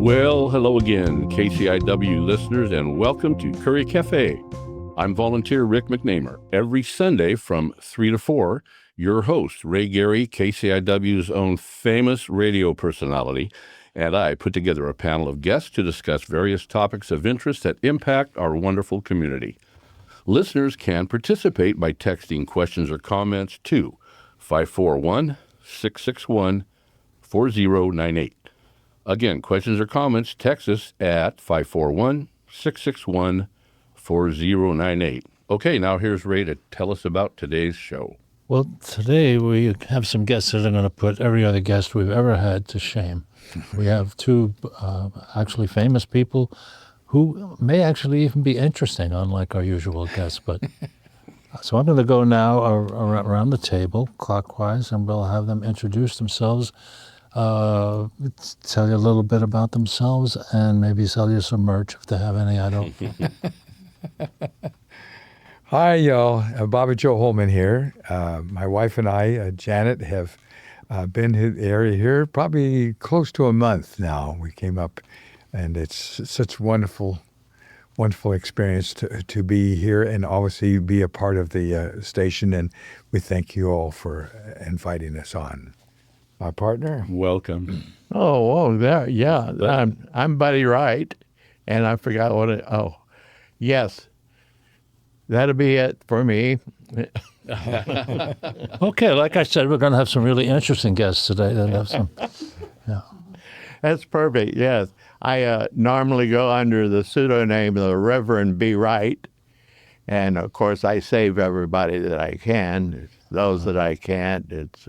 Well, hello again, KCIW listeners, and welcome to Curry Café. I'm volunteer Rick McNamer. Every Sunday from 3 to 4, your host, Ray Gary, KCIW's own famous radio personality, and I put together a panel of guests to discuss various topics of interest that impact our wonderful community. Listeners can participate by texting questions or comments to 541-661-4098. Again, questions or comments, text us at 541-661-4098. Okay, now here's Ray to tell us about today's show. Well, today we have some guests that are going to put every other guest we've ever had to shame. We have two actually famous people who may actually even be interesting, unlike our usual guests. But so I'm going to go now around the table clockwise, and we'll have them introduce themselves, tell you a little bit about themselves, and maybe sell you some merch if they have any. I don't. Hi, y'all. Bobby Joe Holman here. My wife and I, Janet, have been in the area here probably close to a month now. We came up, and it's such wonderful experience to be here and obviously be a part of the station. And we thank you all for inviting us on. My partner. Welcome. There, yeah. I'm Buddy Wright, and I forgot what it. Oh, yes. That'll be it for me. Okay, like I said, we're going to have some really interesting guests today. That have some. Yeah. That's perfect. Yes, I normally go under the pseudonym of the Reverend B. Wright, and of course I save everybody that I can. Those that I can't, it's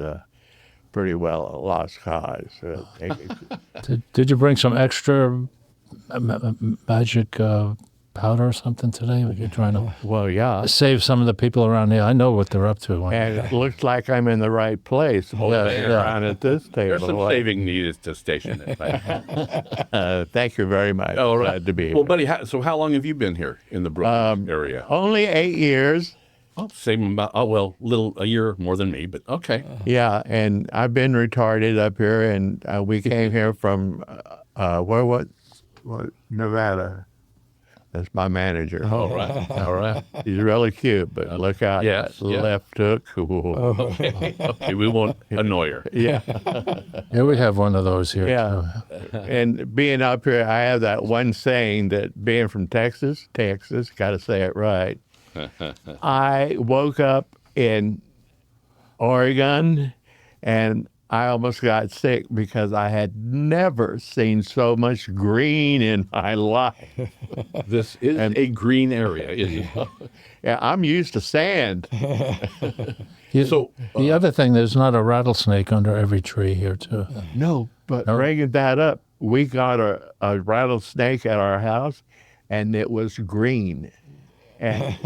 pretty well a lost cause. Did you bring some extra magic powder or something today? You're trying to Well, yeah. save some of the people around here. I know what they're up to. And it looks like I'm in the right place. Around at this table. There's some saving needed at the station. Thank you very much. Oh, right. Glad to be here. Well, buddy, so how long have you been here in the Brookings area? Only 8 years. Same amount. A year more than me, but okay. Yeah, and I've been retarded up here, and we came here from what Nevada. That's my manager. All right. He's really cute, but look out. Yes, that yeah. left hook. Okay, we won't annoy her. Yeah. Yeah, we have one of those here. Yeah. And being up here, I have that one saying that being from Texas, got to say it right. I woke up in Oregon, and I almost got sick because I had never seen so much green in my life. This is a green area, isn't it? Yeah, I'm used to sand. So the other thing, there's not a rattlesnake under every tree here, too. No, but bringing that up, we got a rattlesnake at our house, and it was green. And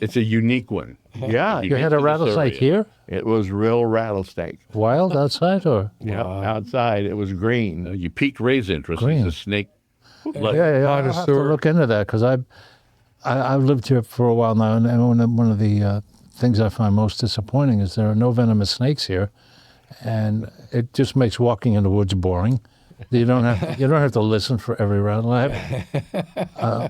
It's a unique one. yeah, You had a rattlesnake here? it was real rattlesnake. Wild outside, or? Yeah, outside it was green. You piqued Ray's interest. Green. He's a snake. Yeah, I'll have to look into that, because I've lived here for a while now, and one of the things I find most disappointing is there are no venomous snakes here, and it just makes walking in the woods boring. You don't have to listen for every rattle.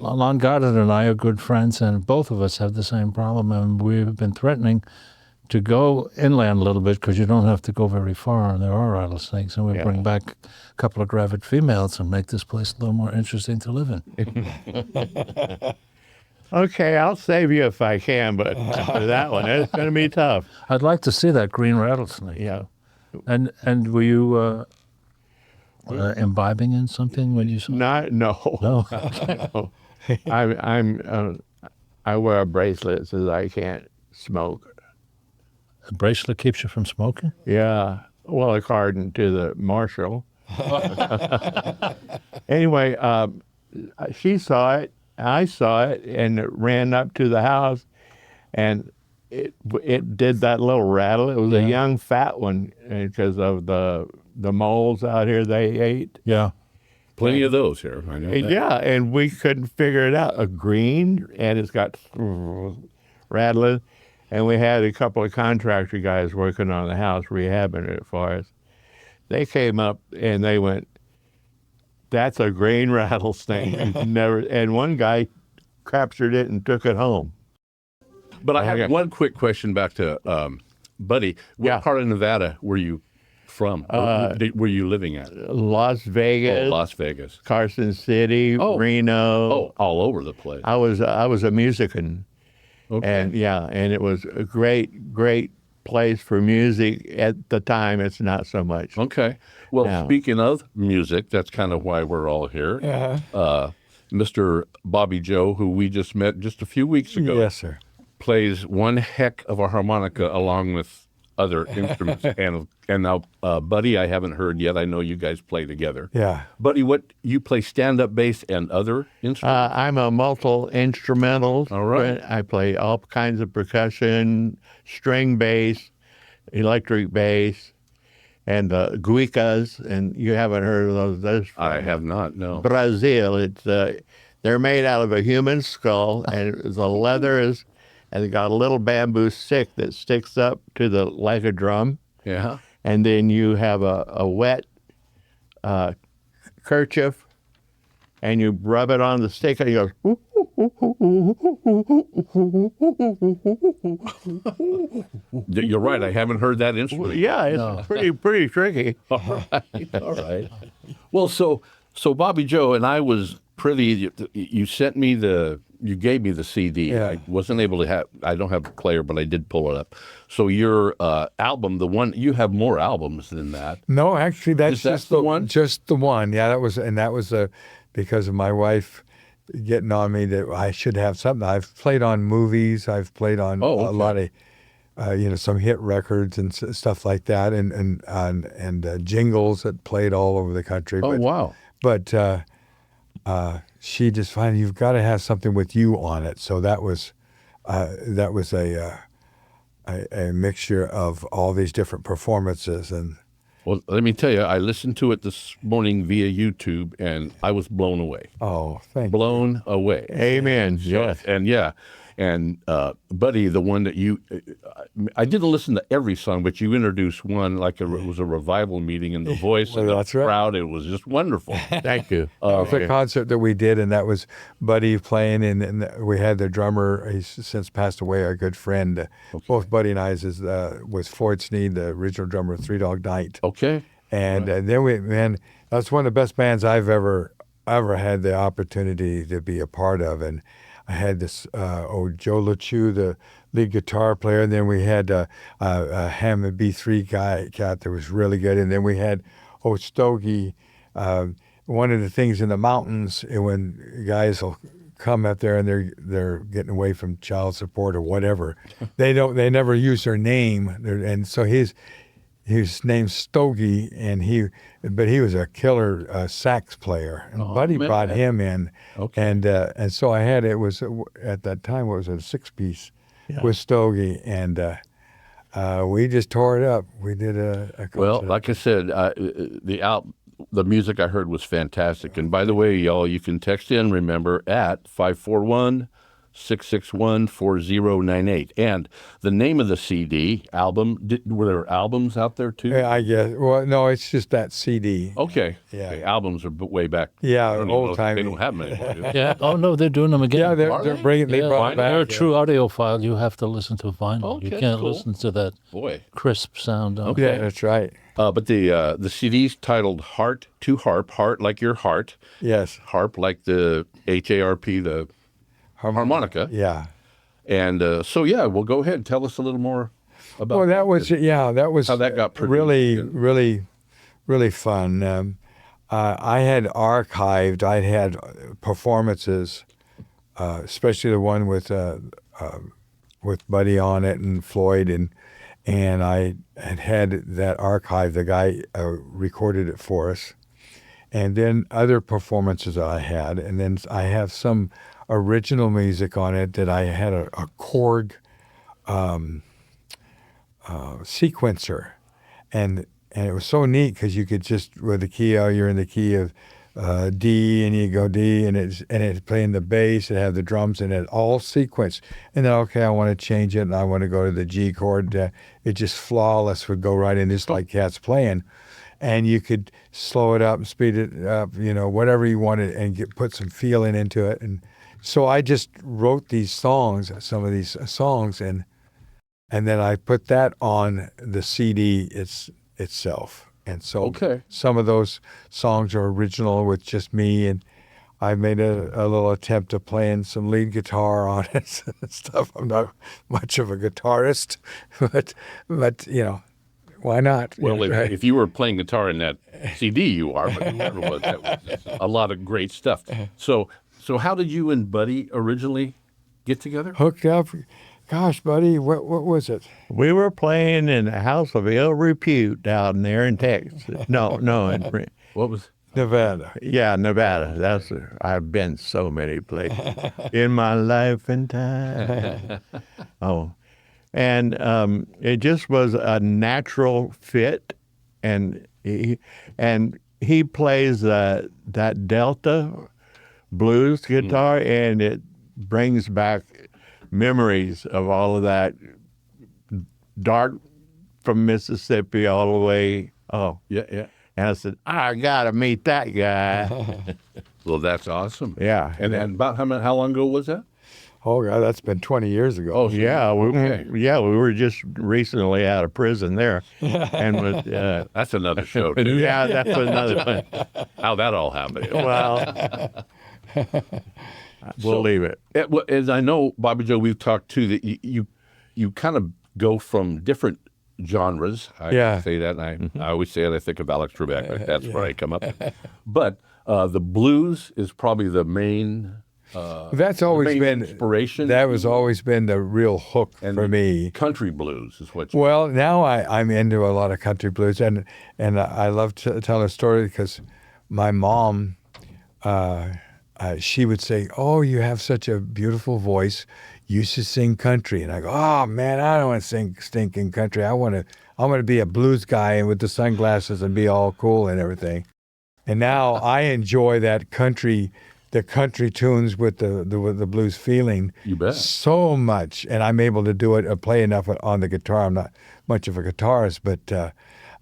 Lon Goddard and I are good friends, and both of us have the same problem, and we've been threatening to go inland a little bit because you don't have to go very far, and there are rattlesnakes, and we bring back a couple of gravid females and make this place a little more interesting to live in. Okay, I'll save you if I can, but for that one, it's going to be tough. I'd like to see that green rattlesnake. Yeah. And were you imbibing in something when you saw? No. No. No. I wear a bracelet so that I can't smoke. A bracelet keeps you from smoking? Yeah. Well, according to the marshal. Anyway, she saw it. I saw it, and it ran up to the house, and it did that little rattle. It was a young fat one because of the moles out here they ate. Yeah. Plenty of those here. I know that. Yeah, and we couldn't figure it out. A green, and it's got rattling. And we had a couple of contractor guys working on the house, rehabbing it for us. They came up and they went, That's a green rattlesnake. Never. And one guy captured it and took it home. But I have one quick question back to Buddy. What part of Nevada were you from? Were you living at? Las Vegas. Oh, Las Vegas. Carson City, Reno. Oh, all over the place. I was a musician. Okay. And and it was a great place for music at the time. It's not so much. Okay. Well, now. Speaking of music, that's kind of why we're all here. Mr. Bobby Joe, who we just met just a few weeks ago. Yes, sir. Plays one heck of a harmonica along with other instruments. and now, Buddy, I haven't heard yet. I know you guys play together. Yeah. Buddy, what you play stand-up bass and other instruments? I'm a multi-instrumental. All right. I play all kinds of percussion, string bass, electric bass, and guicas. And you haven't heard of those? I have not, no. Brazil. It's they're made out of a human skull, and the leather is, and they got a little bamboo stick that sticks up to the like a drum. Yeah. And then you have a wet kerchief, and you rub it on the stick, and you go. You're right. I haven't heard that instrument. Yeah, it's pretty tricky. All right. Well, so Bobby Joe and I was pretty. You sent me you gave me the CD. Yeah. I wasn't able to have. I don't have a player, but I did pull it up. So your album, the one you have more albums than that. No, actually, that's Is just that the one? Just the one. Yeah, that was because of my wife getting on me that I should have something. I've played on movies. I've played on a lot of, some hit records and stuff like that, and jingles that played all over the country. Oh, wow. But she just finally, you've got to have something with you on it. So that was a mixture of all these different performances. And Well, let me tell you, I listened to it this morning via YouTube, and I was blown away. oh, thank you. Blown away. Amen. Yes. And Buddy, the one that I didn't listen to every song, but you introduced one like it was a revival meeting in the voice Well, and that's the right. crowd. It was just wonderful. Thank you. It was a concert that we did, and that was Buddy playing, and we had the drummer. He's since passed away. Our good friend, both Buddy and I's was Floyd Sneed, the original drummer of Three Dog Night. Oh. Okay. And then that's one of the best bands I've ever had the opportunity to be a part of. And I had this Joe LeChue, the lead guitar player, and then we had a Hammond B3 cat that was really good, and then we had Stogie. One of the things in the mountains when guys will come up there and they're getting away from child support or whatever, they never use their name, and so his name's Stogie, but he was a killer sax player. And Buddy brought him in, and so I had, it was at that time, what was it, a 6-piece with Stogie, and we just tore it up. We did a concert. Well, like I said, the music I heard was fantastic. And by the way, y'all, you can text in, remember, at 541-661-4098. And the name of the CD, album, were there albums out there too? Yeah, I guess. Well, no, it's just that CD. Okay. Yeah. Okay, albums are way back. Yeah, I don't even know if old-timey. They don't have them anymore. do they? Yeah. Oh no, they're doing them again. Yeah, they're bringing. They brought it back. They're a true audiophile. You have to listen to vinyl. Okay, You can't cool. listen to that Boy. crisp sound. Okay. Yeah, that's right. But the CD's titled Heart to Harp, heart like your heart, Yes. harp like the HARP, the harmonica. Yeah. And well, go ahead and tell us a little more about Well, that was how that got produced. really fun. I had archived. I had performances, especially the one with Buddy on it and Floyd, and I had that archive. The guy recorded it for us, and then other performances that I had, and then I have some original music on it that I had a Korg sequencer, and it was so neat because you could just with the key, you're in the key of D, and you go D, and it's playing the bass, and have the drums, and it all sequenced. And then okay, I want to change it, and I want to go to the G chord. It just flawless would go right in, just like Cat's playing. and you could slow it up and speed it up, whatever you wanted, and put some feeling into it. And so I just wrote some of these songs, and then I put that on the CD itself. And so some of those songs are original with just me, and I made a little attempt of playing some lead guitar on it and stuff. I'm not much of a guitarist, but why not? Well, if you were playing guitar in that CD, you are, but whoever was, that was a lot of great stuff. So how did you and Buddy originally get together? Hooked up. Gosh, buddy, what was it? We were playing in a house of ill repute down there in Texas. No, What was? Nevada. Yeah, Nevada. I've been so many places in my life and time. And it just was a natural fit, and he plays that Delta blues guitar, and it brings back memories of all of that dark from Mississippi all the way. Yeah. And I said, I gotta meet that guy. Well, that's awesome. Yeah. And about how long ago was that? Oh God, that's been 20 years ago. Oh, so yeah, we were just recently out of prison there, and that's another show. Yeah, that's another one. How that all happened. Well, we'll leave it. As I know, Bobby Joe, we've talked too that you kind of go from different genres. I say that, and I always say it. I think of Alex Trebek. Like that's where I come up. But the blues is probably the main. That's always been inspiration. That was always been the real hook for me. Country blues is what. Well, now I'm into a lot of country blues, and I love to tell a story because my mom, she would say, "Oh, you have such a beautiful voice. You should sing country." And I go, "Oh man, I don't want to sing stinking country. I want to be a blues guy and with the sunglasses and be all cool and everything." And now I enjoy that country. The country tunes with the blues feeling, you bet, so much, and I'm able to do it, play enough on the guitar. I'm not much of a guitarist, but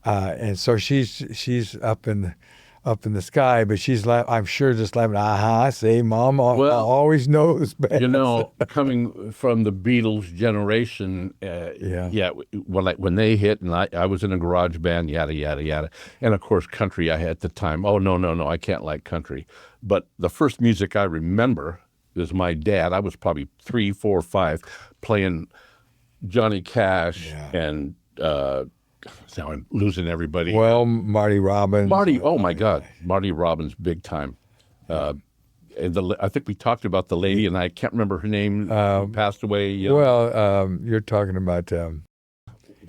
and so she's up in the sky, but I'm sure just laughing. Say, Mom always knows best. Coming from the Beatles generation, when they hit, and I was in a garage band, yada yada yada, and of course country. I had at the time. Oh no, I can't like country. But the first music I remember is my dad. I was probably 3, 4, 5, playing Johnny Cash and. Now I'm losing everybody. Well, Marty Robbins. Oh my God, Marty Robbins, big time. And I think we talked about the lady, and I can't remember her name. Who passed away. You're talking about.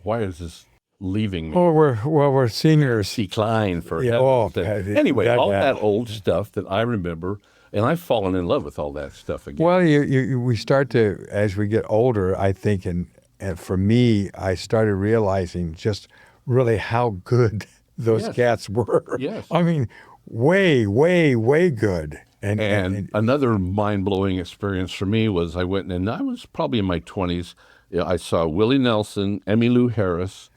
Why is this leaving me? Oh, we're seniors. Decline for anyway, that old stuff that I remember, and I've fallen in love with all that stuff again. Well, we start to, as we get older, I think, and for me, I started realizing just really how good those cats were. Yes. I mean, way, way, way good. And another mind-blowing experience for me was I went, and I was probably in my 20s. I saw Willie Nelson, Emmylou Harris,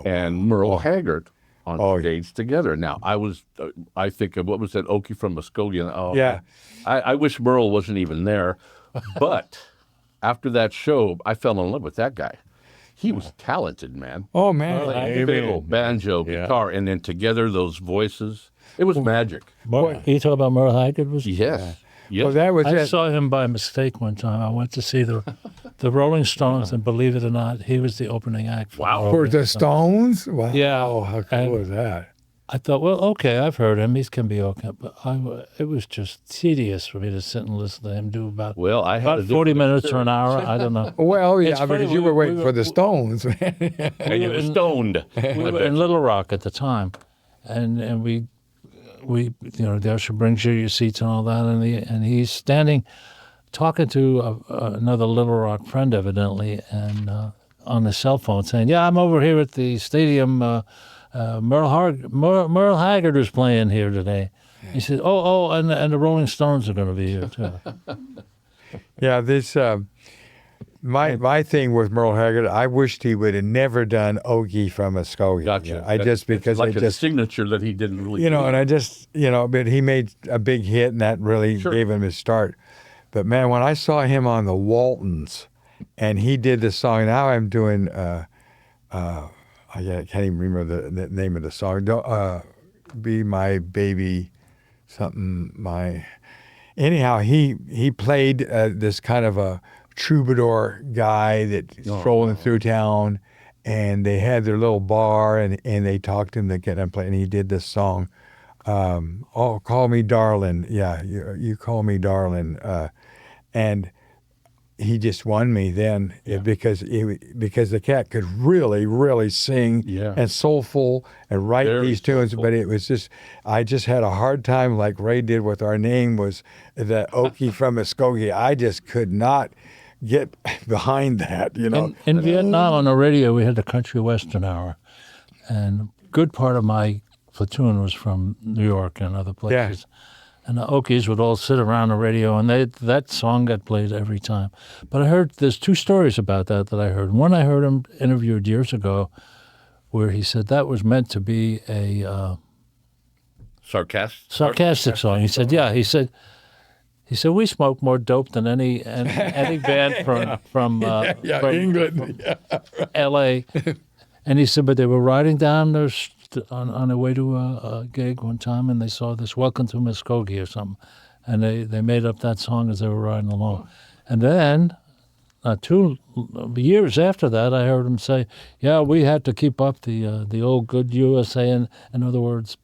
and Merle Haggard on stage together. Now, I think of, what was that, Okie from Muskogee? Oh, yeah. I wish Merle wasn't even there, but... After that show, I fell in love with that guy. He was talented, man. Oh, man. Fiddle, banjo, guitar, and then together those voices. It was magic. You talk about Merle Haggard? Yes. Well, that was I saw him by mistake one time. I went to see the Rolling Stones, and believe it or not, he was the opening act. For the Stones? Wow. Yeah. Oh, how cool was that? I thought, well, okay, I've heard him. He can be okay. But it was just tedious for me to sit and listen to him do about 40 minutes or an hour. I don't know. Well, yeah, because you were waiting for the Stones. And you were stoned. We were in Little Rock at the time, and we the usher brings you your seats and all that, and he's standing talking to another Little Rock friend, evidently, and on his cell phone saying, "Yeah, I'm over here at the stadium. Merle Haggard is playing here today." He said, and the Rolling Stones are going to be here too. Yeah, this My thing with Merle Haggard, I wished he would have never done Okie from Muskogee. Gotcha. Because like I a just signature that he didn't really. and I just but he made a big hit and that really Sure. gave him his start. But man, when I saw him on the Waltons, and he did this song, now I'm doing I can't even remember the name of the song. Don't be my baby, something my. Anyhow, he played this kind of a troubadour guy that's strolling through town, and they had their little bar, and they talked to him to get him play, and he did this song, call me darling, yeah, you call me darling, and he just won me then because the cat could really, really sing and soulful and write these tunes. But it was just, I just had a hard time, like Ray did with Our Name, was the Okie from Muskogee. I just could not get behind that, In Vietnam on the radio, we had the country western hour, and a good part of my platoon was from New York and other places. And the Okies would all sit around the radio, and that song got played every time. But I heard, there's two stories about that I heard. One I heard him interviewed years ago, where he said that was meant to be a sarcastic song. He said, he said we smoke more dope than any band from England, L.A. And he said, but they were riding down on their way to a gig one time, and they saw this "Welcome to Muskogee" or something, and they made up that song as they were riding along. And then, 2 years after that, I heard him say, "Yeah, we had to keep up the old good USA." In other words,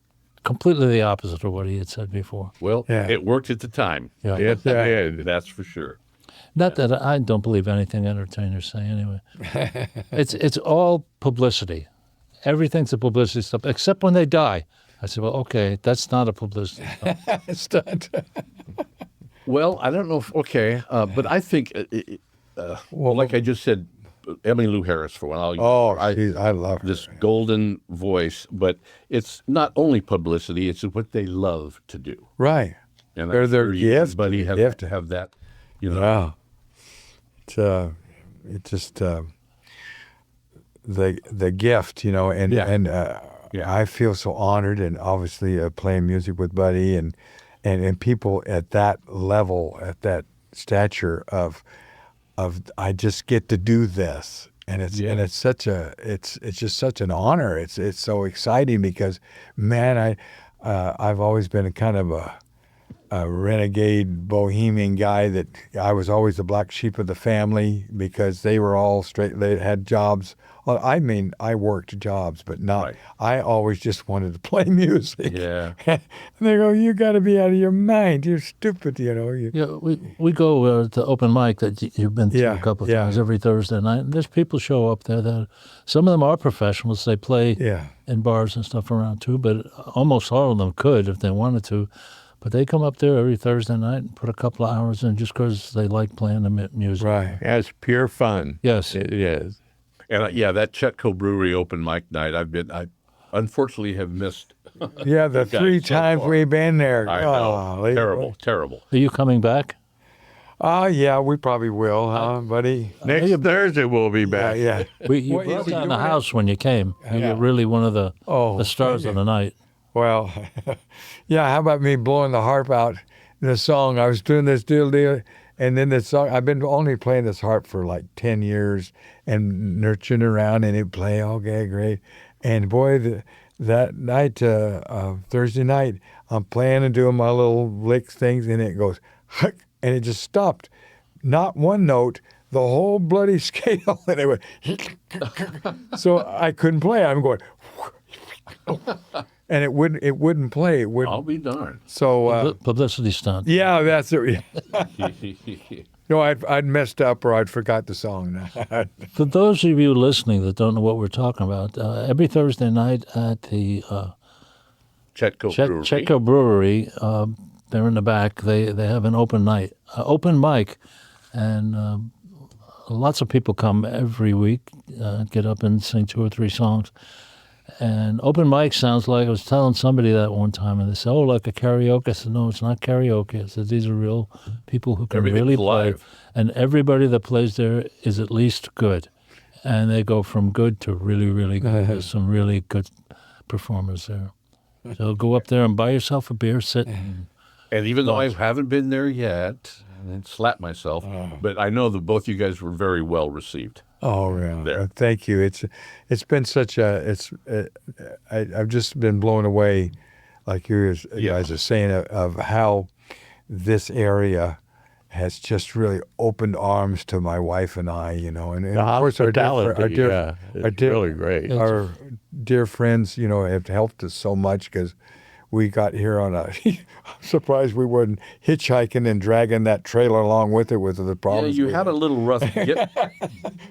completely the opposite of what he had said before. Well, it worked at the time. Yeah. Yes, it did. That's for sure. Not that I don't believe anything entertainers say anyway. It's all publicity. Everything's a publicity stuff, except when they die. I said, well, okay, that's not a publicity stunt. Well, I don't know but I think, like I just said, Emily Lou Harris for one. I love her. This golden voice, but it's not only publicity, it's what they love to do. Right. And They're their gift. But you have to have that, Wow. It's just the gift, and I feel so honored, and obviously playing music with Buddy and people at that level, at that stature of I just get to do this, and it's just such an honor. It's so exciting because, man, I've always been a kind of a renegade bohemian guy that I was always the black sheep of the family because they were all straight. They had jobs. Well, I mean, I worked jobs, but not. Right. I always just wanted to play music. Yeah. And they go, "You got to be out of your mind. You're stupid." We go to open mic that you've been to a couple of times every Thursday night. And there's people show up there that some of them are professionals. They play in bars and stuff around too, but almost all of them could if they wanted to. But they come up there every Thursday night and put a couple of hours in just because they like playing the music. Right. Yeah, it's pure fun. Yes. It is. And that Chetco Brewery open mic night, I unfortunately have missed. Yeah, the 3 times we've been there. I know. Terrible. Are you coming back? Yeah, we probably will, huh, buddy? Next Thursday we'll be back. Yeah. You brought down the house when you came. You were really one of the stars of the night. Well, how about me blowing the harp out in the song? I was doing this deal, and then the song, I've been only playing this harp for like 10 years and nurturing around, and it play great. And boy, that night, Thursday night, I'm playing and doing my little lick things, and it goes, and it just stopped. Not one note, the whole bloody scale, and it went, so I couldn't play. I'm going, and it wouldn't play. I'll be darned. So publicity stunt. Yeah, that's it. I'd messed up or I'd forgot the song. For those of you listening that don't know what we're talking about, every Thursday night at the Chetco Brewery, they're in the back. They have an open mic, and lots of people come every week, get up and sing 2 or 3 songs. And open mic sounds like, I was telling somebody that one time, and they said, oh, like a karaoke. I said, no, it's not karaoke. I said, these are real people who can Everything's really play. live. And everybody that plays there is at least good. And they go from good to really, really good. There's some really good performers there. So go up there and buy yourself a beer, sit. And even though I haven't been there yet, and then slap myself, but I know that both you guys were very well received. Oh, yeah. There. Thank you. It's been such I've just been blown away, like you guys are saying, of how this area has just really opened arms to my wife and I, and The of course our hospitality, dear it's really great. our dear friends, have helped us so much because we got here on I'm surprised we weren't hitchhiking and dragging that trailer along with it with the Yeah, problems. you we had a little rough get.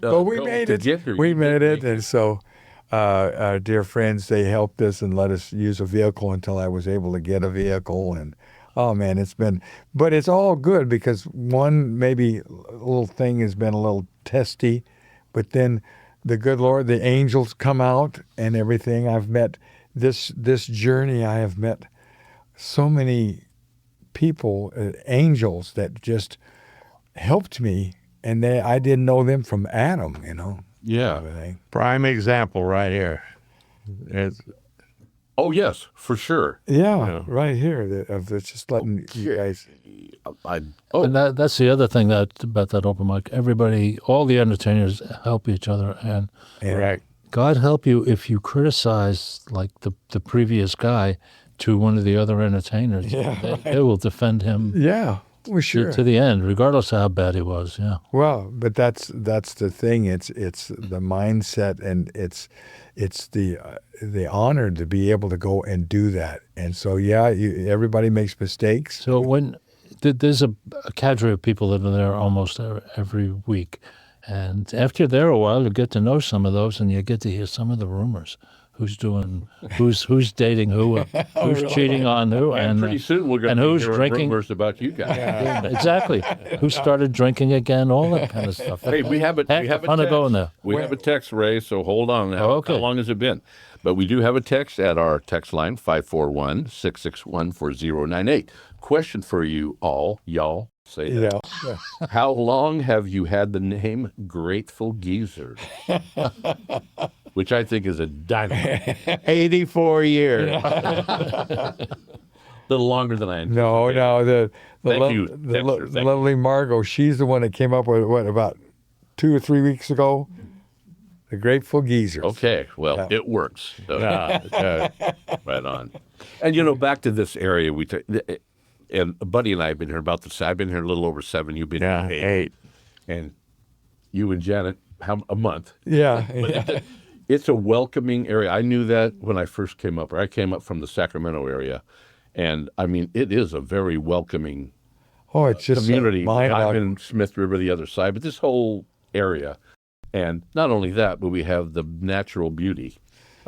but we made it. We made it, and so our dear friends, they helped us and let us use a vehicle until I was able to get a vehicle. And oh man, but it's all good because one maybe little thing has been a little testy, but then the good Lord, the angels come out and everything. I've met this journey. I have met so many people, angels that just helped me. And I didn't know them from Adam, Yeah. everything. Prime example right here. It's, Oh, yes, for sure. Yeah, right here. Of just letting you guys. And that's the other thing about that open mic. Everybody, all the entertainers help each other. And correct. God help you if you criticize, like the previous guy, to one of the other entertainers. Yeah, They will defend him Yeah, well, sure. to the end, regardless of how bad he was. Yeah. Well, but that's the thing. It's the mindset, and it's the honor to be able to go and do that. And so, everybody makes mistakes. So when there's a cadre of people that are there almost every week, and after you're there a while, you get to know some of those, and you get to hear some of the rumors. Who's dating who, who's cheating on who, And pretty soon we're going and to who's hear drinking. rumors about you guys. Yeah, exactly. Who started drinking again? All that kind of stuff. Hey, we have a Heck, fun of going there. We have a text, Ray, so hold on. How long has it been? But we do have a text at our text line, 541-661-4098. Question for you all, y'all. Say that. Yeah. How long have you had the name Grateful Geezers? Which I think is a dynamite. 84 years. A little longer than I anticipated. No. The Thank you, Dexter. Thank you. lovely Margot. She's the one that came up with about 2 or 3 weeks ago. The Grateful Geezers. Okay, well, it works. So, Yeah. right on. And, back to this area, and Buddy and I have been here about this. I've been here a little over 7. You've been Yeah, here 8. And you and Janet, a month. Yeah. It's a welcoming area. I knew that when I first came up, or I came up from the Sacramento area. And, I mean, it is a very welcoming Oh, it's just community. I'm mind-boggling. in Smith River, the other side, but this whole area. And not only that, but we have the natural beauty.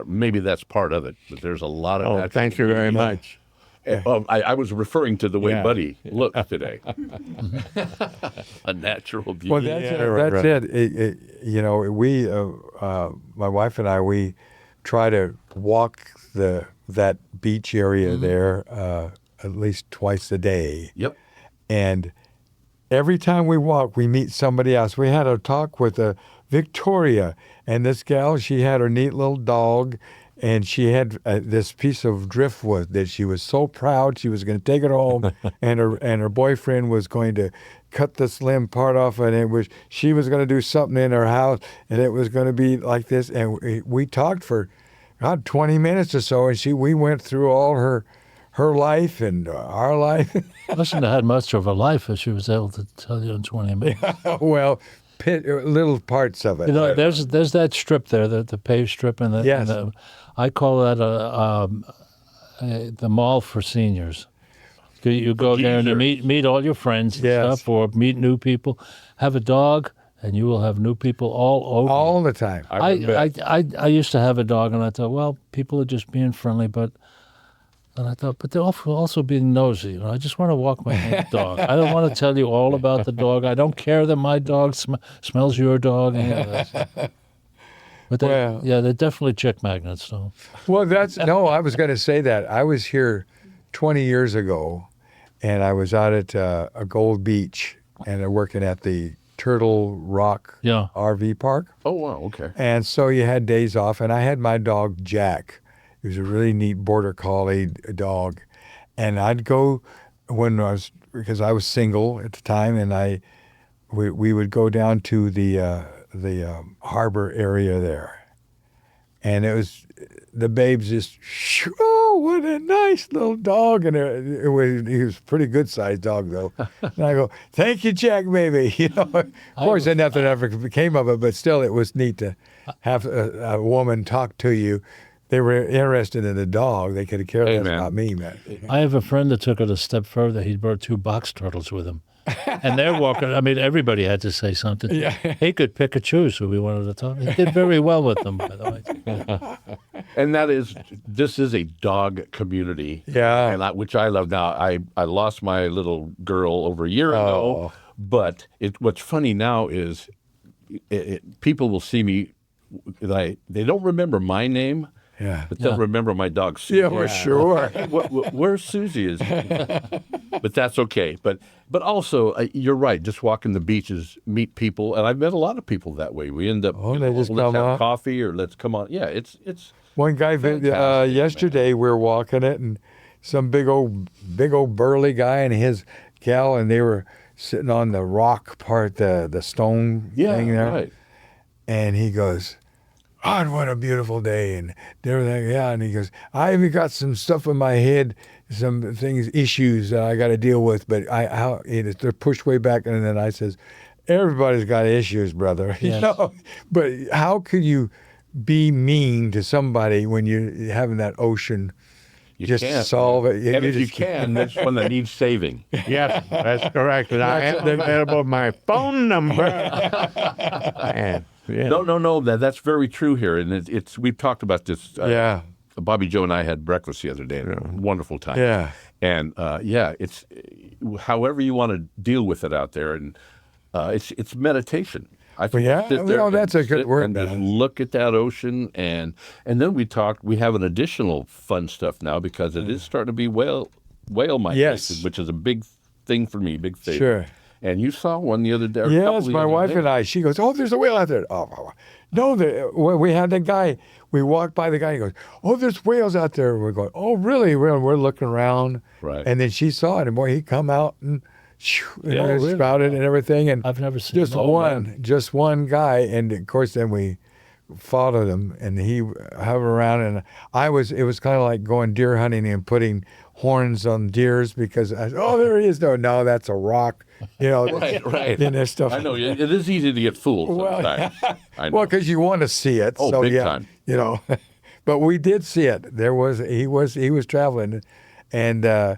Maybe that's part of it, but there's a lot of Oh, natural thank you very much. I was referring to the way Yeah. Buddy looked today. A natural beauty. Well, that's it. We, my wife and I, we try to walk that beach area there at least twice a day. Yep. And every time we walk, we meet somebody else. We had a talk with Victoria, and this gal, she had her neat little dog, and she had this piece of driftwood that she was so proud she was going to take it home, and her boyfriend was going to cut the slim part off, and she was going to do something in her house, and it was going to be like this. And we talked for 20 minutes or so, and we went through all her life and our life. I shouldn't have had much of a life if she was able to tell you in 20 minutes. Well, little parts of it. There's that strip there, the paved strip, and Yes. I call that the mall for seniors. You go there and you meet all your friends and Yes. stuff, or meet new people. Have a dog, and you will have new people all over. All the time. I used to have a dog, and I thought, well, people are just being friendly, but then I thought, but they're also being nosy. I just want to walk my dog. I don't want to tell you all about the dog. I don't care that my dog smells your dog. But they're definitely chick magnets, though. Well, I was going to say that. I was here 20 years ago, and I was out at a Gold Beach, and working at the Turtle Rock RV park. Oh, wow, okay. And so you had days off, and I had my dog, Jack. He was a really neat border collie dog. And I'd go because I was single at the time, and we would go down to the harbor area there. And it was, the babes just, oh, what a nice little dog. And he was a pretty good sized dog, though. And I go, thank you, Jack, baby. Of course, nothing ever became of it, but still, it was neat to have a woman talk to you. They were interested in the dog. They could have cared less about me, man. I have a friend that took it a step further. He brought 2 box turtles with him. And they're walking. I mean, everybody had to say something. Yeah. He could pick and choose who we wanted to talk. He did very well with them, by the way. And this is a dog community. Yeah. And which I love. Now, I lost my little girl over a year ago, but what's funny now is people will see me, they don't remember my name. Yeah. But they'll remember my dog, Susie. Yeah, for sure. Where's Susie? But that's okay. But also, you're right. Just walking the beaches, meet people, and I've met a lot of people that way. We end up, they just let's come have on. coffee or let's come on. Yeah, it's One guy fantastic, yesterday we were walking it, and some big old burly guy and his gal, and they were sitting on the rock part, the stone thing there. Right. And he goes, "God, what a beautiful day," and everything. Yeah, and he goes, "I even got some stuff in my head, some issues that I got to deal with, but they're pushed way back." And then I says, "Everybody's got issues, brother." Yes. But how could you be mean to somebody when you're having that ocean? You just can't. solve it. And if you can, that's one that needs saving. Yes, that's correct. And I have available my phone number. And, yeah. No. That's very true here, and it's we've talked about this. Yeah. Bobby Joe and I had breakfast the other day. Wonderful time. Yeah. And it's however you want to deal with it out there, and it's meditation. I think that's a good word. And just look at that ocean, and then we have an additional fun stuff now because it is starting to be whale migration, which is a big thing for me, big thing. Sure. And you saw one the other day. Yes, my wife and I. She goes, "Oh, there's a whale out there." Oh, no, we had the guy. We walked by the guy. He goes, "Oh, there's whales out there." We're going, "Oh, really?" We're looking around, right? And then she saw it, and boy, he come out and really? sprouted and everything. And I've never seen just one guy, and of course, then we followed him, and he hovered around, and it was kind of like going deer hunting and putting horns on deers because there he is. No, that's a rock. Right. And there's stuff. I know it is easy to get fooled sometimes. Well, because you want to see it. Oh, so, big time. But we did see it. He was traveling, and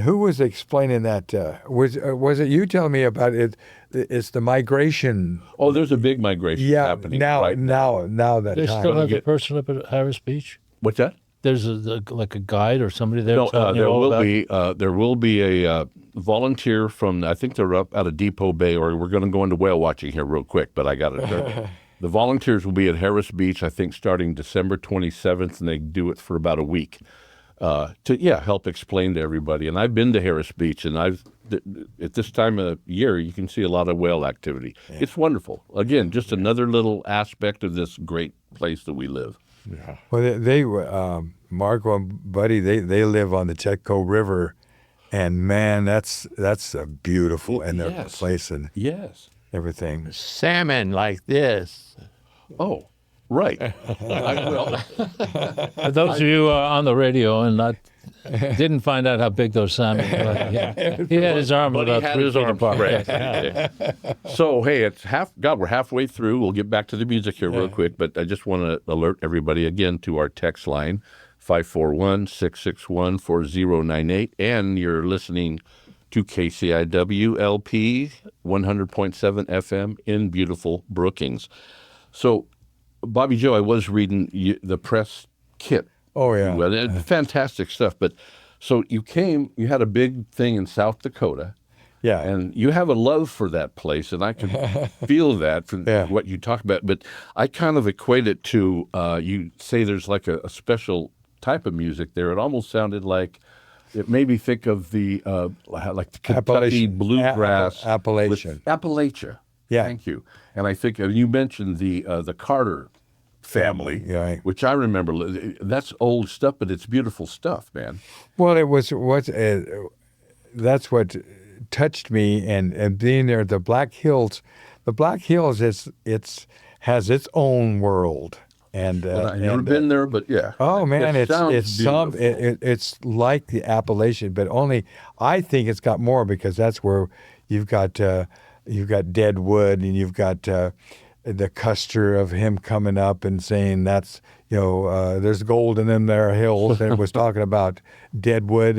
who was explaining that? Was it you telling me about it? It's the migration. Oh, there's a big migration happening. Now that They time. still have the person up at Harris Beach? What's that? There's like a guide or somebody there. No, telling you all about there will be a volunteer from, I think they're up out of Depot Bay, or we're going to go into whale watching here real quick, but I got it. The volunteers will be at Harris Beach, I think, starting December 27th, and they do it for about a week to help explain to everybody. And I've been to Harris Beach, and at this time of year, you can see a lot of whale activity. Yeah. It's wonderful. Again, just another little aspect of this great place that we live. Yeah. Well, they Marco and Buddy, they live on the Chetco River, and man, that's a beautiful their place and everything. Salmon like this. Oh, right. I will. For those of you on the radio and didn't find out how big those salmon were, he had his arm about 3 feet apart. So, hey, we're halfway through. We'll get back to the music here real quick, but I just want to alert everybody again to our text line, 541-661-4098, and you're listening to KCIW LP 100.7 FM in beautiful Brookings. So, Bobby Joe, I was reading the press kit. Oh, yeah. Well, fantastic stuff. But so you had a big thing in South Dakota. Yeah. And you have a love for that place, and I can feel that from what you talk about. But I kind of equate it to, you say there's like a special type of music there. It almost sounded like, it made me think of the like the Kentucky bluegrass. Appalachian. Appalachia. Yeah. Thank you. And I think you mentioned the Carter family, which I remember. That's old stuff, but it's beautiful stuff, man. Well, it was that's what touched me, and being there, the Black Hills has its own world. And I've never been there, but yeah. Oh man, it's like the Appalachian, but only I think it's got more, because that's where you've got Deadwood, and you've got the Custer of him coming up and saying that's there's gold in them there hills, and it was talking about Deadwood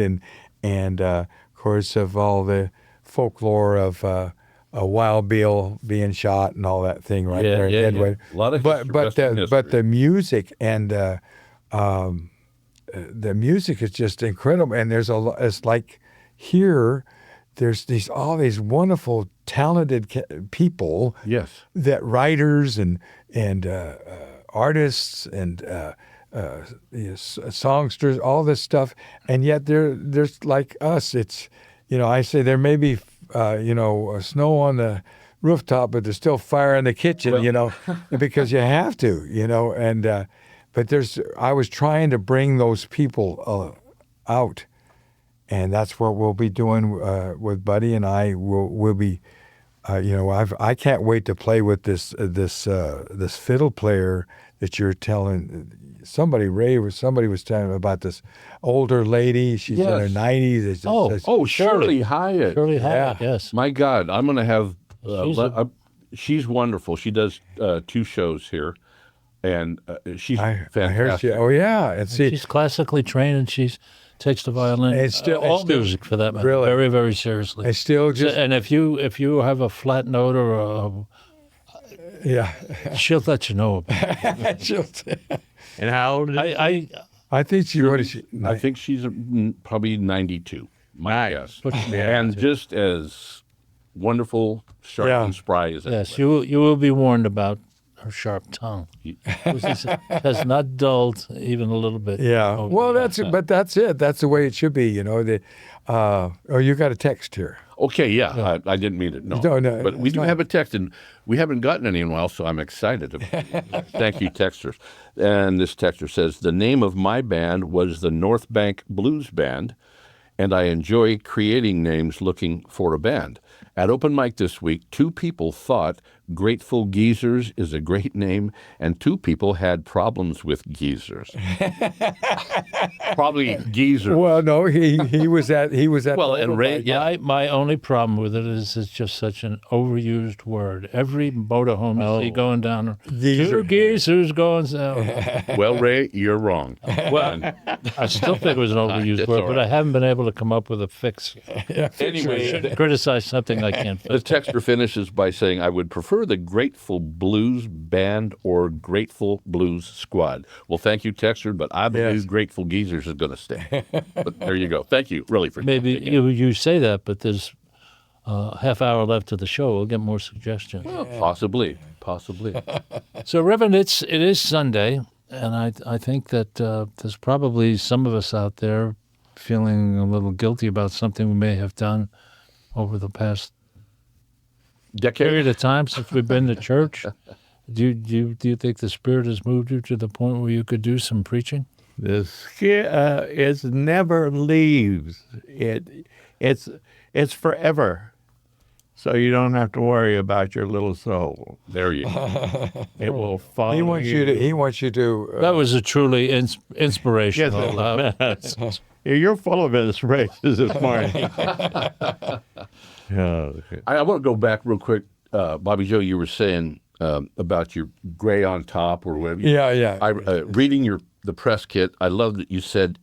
and of course of all the folklore of a Wild Bill being shot and all that thing there in Deadwood. A lot of but the music and the music is just incredible. And there's it's like here, there's all these wonderful, talented people. Yes. That writers and artists and songsters, all this stuff, and yet there's like us. It's I say there may be snow on the rooftop, but there's still fire in the kitchen, because you have to, and but I was trying to bring those people out, and that's what we'll be doing with Buddy and I. We'll be, I can't wait to play with this fiddle player that you're telling. Somebody was telling me about this older lady. She's in her 90s. Shirley Hyatt. Shirley Hyatt, yes. My God, I'm going to have. She's wonderful. She does 2 shows here, and she's fantastic. And she's classically trained, and she takes the violin, all music for that matter, really, very, very seriously. And if you have a flat note or she'll let you know about it. And how old is she? I think I think she's probably 92. My guess. Yeah. And just as wonderful, sharp, and spry as that. Yes, you will be warned about her sharp tongue. Has not dulled even a little bit. Yeah. Well, that's it. That's the way it should be. You got a text here. Okay, yeah. I didn't mean it. No. But we do have a text, and we haven't gotten any in a while, so I'm excited. Thank you, texters. And this texter says, the name of my band was the North Bank Blues Band, and I enjoy creating names looking for a band. At open mic this week, 2 people thought Grateful Geezers is a great name, and 2 people had problems with geezers. Probably geezer. Well, no, he was at. Well, and Ray, my only problem with it is it's just such an overused word. Every motorhome you see going down, 2 geezers going down. Well, Ray, you're wrong. Well, I still think it was an overused word, but I haven't been able to come up with a fix. Anyway, shouldn't criticize something I can't fix. The texter finishes by saying, I would prefer the Grateful Blues Band or Grateful Blues Squad. Well, thank you, texter, but I believe Grateful Geezers is going to stay. But there you go. Thank you, really, for maybe you say that, but there's a half hour left of the show. We'll get more suggestions. Well, possibly. So, Reverend, it is Sunday, and I think that there's probably some of us out there feeling a little guilty about something we may have done over the past period of time since we've been to church. Do you think the Spirit has moved you to the point where you could do some preaching? It never leaves. It's forever. So you don't have to worry about your little soul. There you go. It will follow He wants you to. That was a truly inspirational. Yes, you're full of inspirations this morning. I want to go back real quick. Bobby Joe, you were saying about your gray on top or whatever. Yeah. Reading the press kit, I love that you said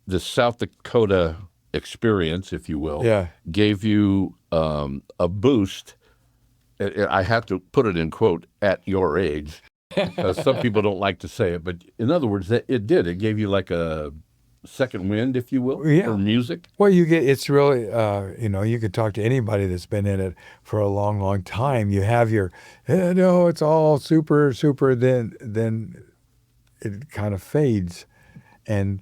the South Dakota experience, if you will, gave you a boost. I have to put it in quote, at your age. Some people don't like to say it, but in other words, it did. It gave you like a second wind, if you will, Yeah. for music. Well, it's really, you could talk to anybody that's been in it for a long, long time. You have your, no, it's all super, super, then it kind of fades. And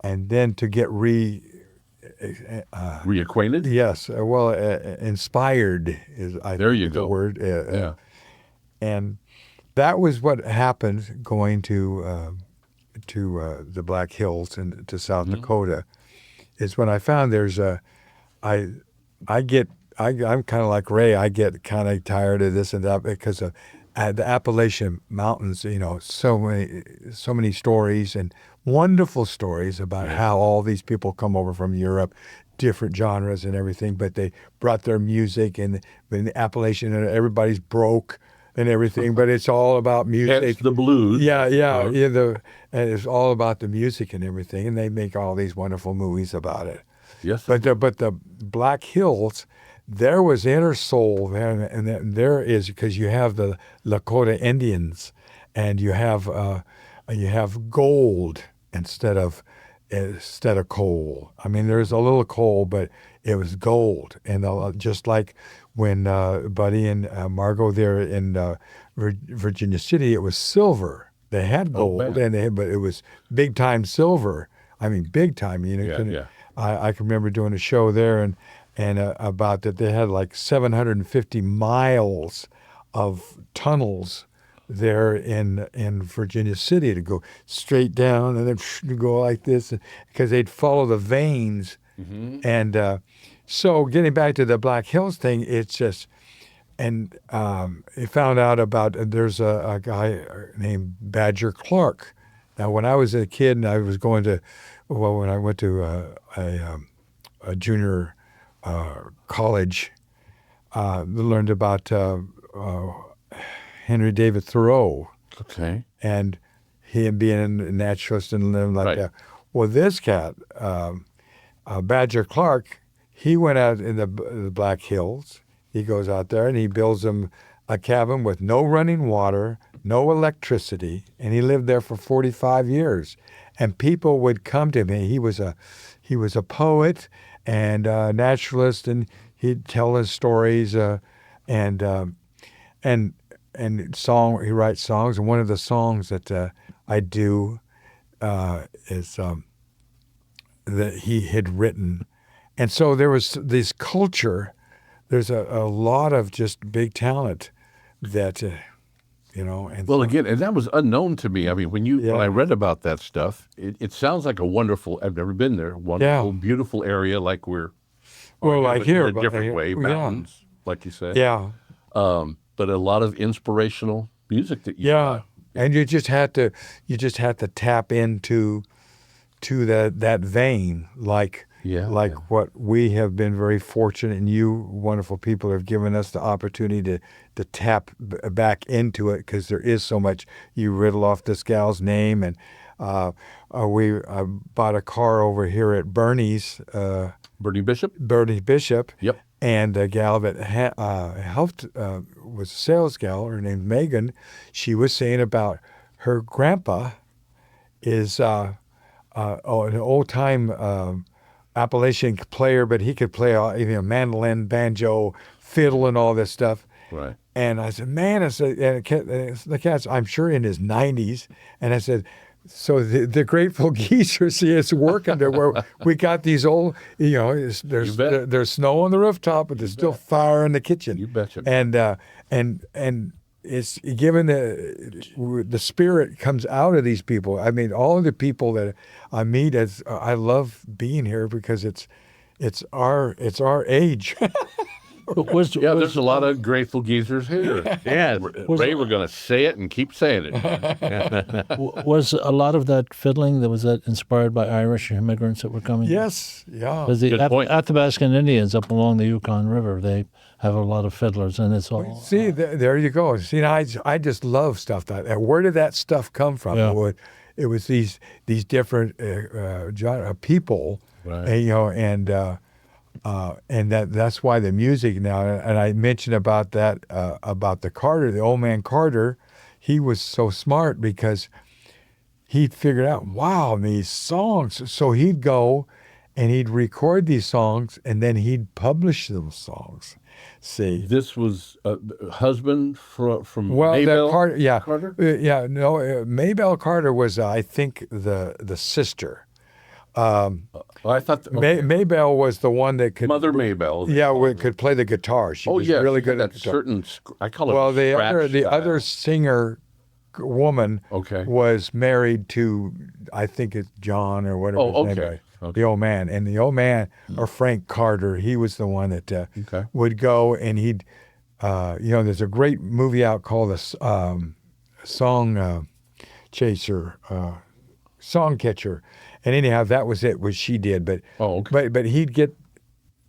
then to get Reacquainted? yes, inspired is, I There think, you is the go. word. Yeah. And that was what happened going to the Black Hills and to South Dakota, is when I found I'm kind of like Ray. I get kind of tired of this and that because of the Appalachian Mountains. So many stories and wonderful stories about how all these people come over from Europe, different genres and everything, but they brought their music and in the Appalachian, and everybody's broke and everything, but it's all about music. It's the blues. Yeah. Right. And it's all about the music and everything, and they make all these wonderful movies about it. Yes. But the Black Hills, there was inner soul there, and there is, because you have the Lakota Indians, and you have gold instead of coal. I mean, there's a little coal, but it was gold, and just like when Buddy and Margot there in Virginia City, it was silver. They had gold, but it was big time silver. I mean, big time. I can remember doing a show there and about that they had like 750 miles of tunnels there in Virginia City to go straight down and then go like this, because they'd follow the veins. And so getting back to the Black Hills thing, it's just, and he found out about, there's a guy named Badger Clark. Now, when I was a kid and I was going to, when I went to a junior college, learned about Henry David Thoreau. Okay. And him being a naturalist and living like that. Well, this cat, Badger Clark, he went out in the Black Hills. He goes out there and he builds them a cabin with no running water, no electricity, and he lived there for 45 years. And people would come to him. He was a poet and a naturalist, and he'd tell his stories and song. He writes songs, and one of the songs that I do is that he had written. And so there was this culture. There's a lot of just big talent that, And Well, again, and that was unknown to me. I mean, when I read about that stuff, it sounds like a wonderful. I've never been there. Wonderful, beautiful area, like we're. like here, in a different way, mountains, like you said. Yeah. But a lot of inspirational music that you. And you just had to tap into that vein, like what we have been very fortunate, and you wonderful people have given us the opportunity to tap back into it, because there is so much. You riddle off this gal's name, and I bought a car over here at Bernie's. Bernie Bishop. Yep. And the gal that helped was a sales gal. Her name's Megan. She was saying about her grandpa is an old-time Appalachian player, but he could play mandolin, banjo, fiddle, and all this stuff. Right. And I said, man, the cat's, I'm sure, in his 90s. And I said, so the Grateful Geezer, see, it's working there where we got these old, there's snow on the rooftop, but there's still fire in the kitchen. You betcha. And it's given the spirit comes out of these people. I mean, all of the people that I meet, I love being here because it's our age. There's a lot of Grateful Geezers here. Yeah, Ray, we're going to say it and keep saying it. Was a lot of that fiddling, was that inspired by Irish immigrants that were coming? Yes, yeah. Because the Good point. Athabascan Indians up along the Yukon River, they have a lot of fiddlers, and it's all... See, there you go. See, I just love stuff like that. Where did that stuff come from? Yeah. It was these different people, right. And that's why the music now. And I mentioned about that about the Carter, the old man Carter. He was so smart because he'd figured out, wow, these songs. So he'd go and he'd record these songs, and then he'd publish those songs. See, This was a husband from well, that Maybelle Carter, yeah, Carter? Maybelle Carter was, I think, the sister. Oh, I thought okay. Maybelle was the one that could, Mother Maybelle. could play the guitar. She was yeah, really she good had at that guitar. certain. I call it. Well, the other singer woman Okay. was married to, I think it's John or whatever Oh, his name okay. was, Okay. the old man. And the old man, or Frank Carter, he was the one that Okay. would go and he'd, there's a great movie out called Song Chaser, Song Catcher. And anyhow, that was it, what she did. But Oh, okay. but he'd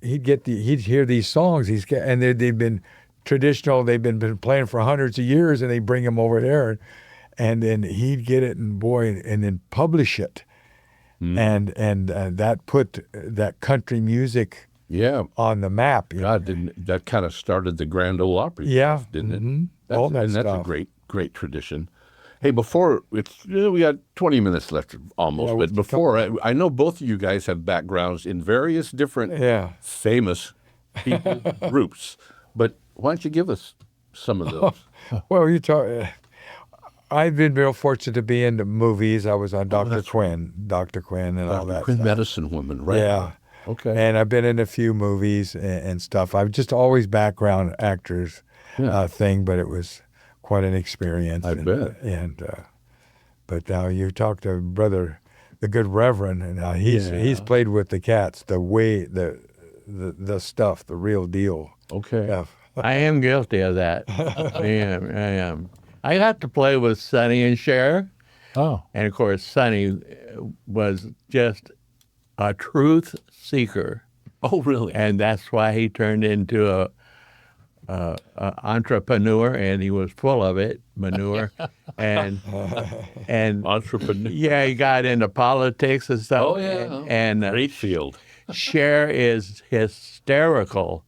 hear these songs. And they'd been traditional. They've been playing for hundreds of years, and they bring them over there, and then he'd get it and then publish it, and that put that country music Yeah. on the map. God, didn't that kind of started the Grand Ole Opry? Yeah. stuff, didn't it? Mhm. That's, All that and that's a stuff. great tradition. Hey, before we got 20 minutes left almost, Yeah, but before I know both of you guys have backgrounds in various different Yeah. famous people groups, but why don't you give us some of those? Well, I've been real fortunate to be in the movies. I was on Dr. Quinn, and all that Quinn stuff. Medicine Woman, right? Yeah. Okay. And I've been in a few movies and stuff. I've just always background actors thing, but it was quite an experience. I bet. But now you talk to brother, the good Reverend, and he's played with the cats, the stuff, the real deal. Okay. Yeah. I am guilty of that. I am. I got to play with Sonny and Cher. Oh, And of course, Sonny was just a truth seeker. Oh, really? And that's why he turned into a entrepreneur, and he was full of it, manure, and Entrepreneur. yeah, he got into politics and stuff. Oh, yeah. and Great field. Cher is hysterical,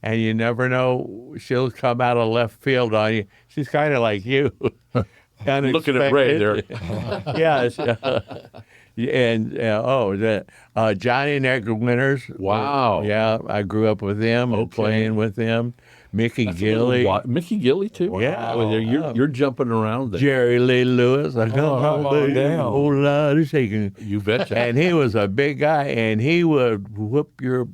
and you never know, she'll come out of left field on you. She's kind of like you. Looking at Ray there. Yes. And Johnny Negro Winters. Wow. Yeah, I grew up with him and playing with him. Mickey Gilley. Mickey Gilley too. Yeah. Wow. You're jumping around there. Jerry Lee Lewis. I damn. a whole lot of shaking. You betcha. And he was a big guy, and he would whoop your.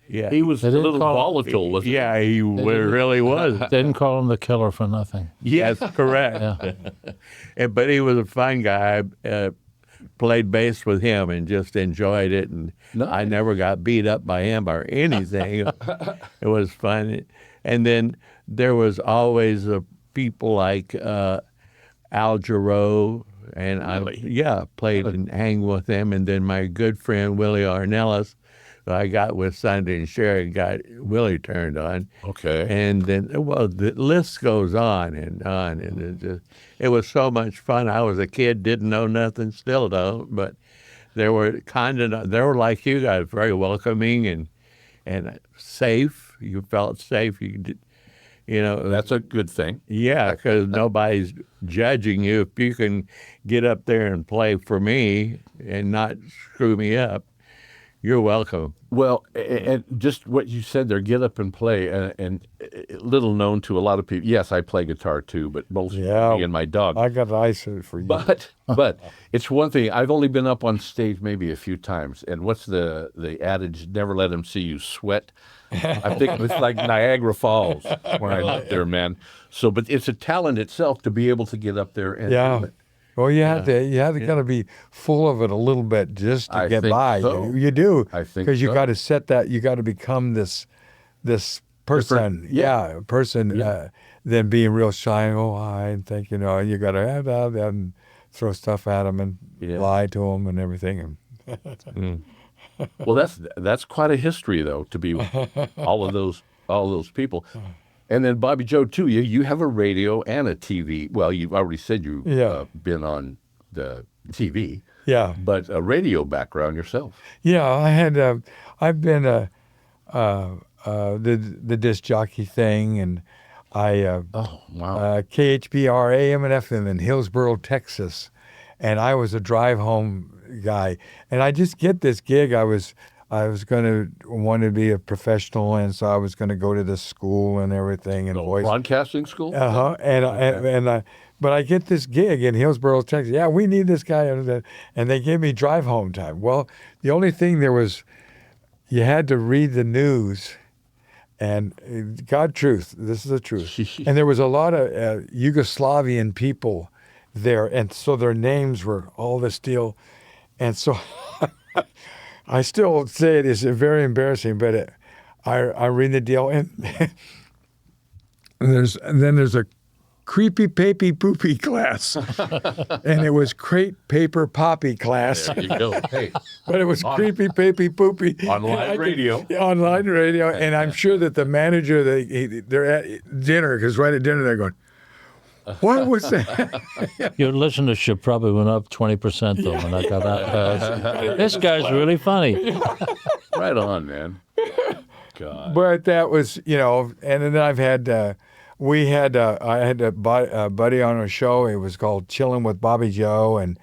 Yeah. He was a didn't little call- volatile, wasn't he? Yeah, he really was. they didn't call him the killer for nothing. Yes, correct. Yeah. But he was a fun guy. Played bass with him and just enjoyed it. And Nice. I never got beat up by him or anything. It was fun. And then there was always people like Al Jarreau, and Really? played and hang with them. And then my good friend Willie Arnellis, who I got with Sunday and Cher, got Willie turned on. Okay. And then, the list goes on and on. And it was so much fun. I was a kid, didn't know nothing, still don't. But they were like you guys, very welcoming and safe. You felt safe. That's a good thing. Yeah, because nobody's judging you. If you can get up there and play for me and not screw me up, you're welcome. Well, and just what you said there, get up and play, and little known to a lot of people. Yes, I play guitar too, but mostly me and my dog. I got ice for you. But it's one thing. I've only been up on stage maybe a few times, and what's the adage? Never let them see you sweat. I think it's like Niagara Falls when I'm up there, man. So, but it's a talent itself to be able to get up there and do it. Well, you have to kind of be full of it a little bit just to I get think by. so. You do. I think because you so. got to set that. You got to become this person. Different- Person. Then being real shy. Oh, I think you got to have that and throw stuff at them and lie to them and everything. Well, that's quite a history, though, to be with all of those people. And then Bobby Joe too. You have a radio and a TV. Well, you've already said you've been on the TV. Yeah. But a radio background yourself. Yeah, I had. I've been the disc jockey thing, and I Oh wow. KHBR AM and FM in Hillsboro, Texas, and I was a drive home guy. And I just get this gig. I was going to want to be a professional, and so I was going to go to the school and everything and voice. Broadcasting school? Uh-huh. But I get this gig in Hillsborough, Texas. Yeah, we need this guy. And they gave me drive home time. Well, the only thing there was, you had to read the news. And God truth, this is the truth. And there was a lot of Yugoslavian people there. And so their names were all this deal. And so I still say it is very embarrassing, but I read the deal. And then there's a creepy papy poopy class, and it was crepe paper poppy class. There you go. Hey, but it was creepy papy poopy online radio. Online radio, and I'm sure that the manager, they're at dinner, because right at dinner they're going, "What was that?" Your listenership probably went up 20% though when I got out. This guy's really funny. Right on, man. God. But that was, and then I've had. I had a buddy on a show. It was called Chillin' with Bobby Joe, and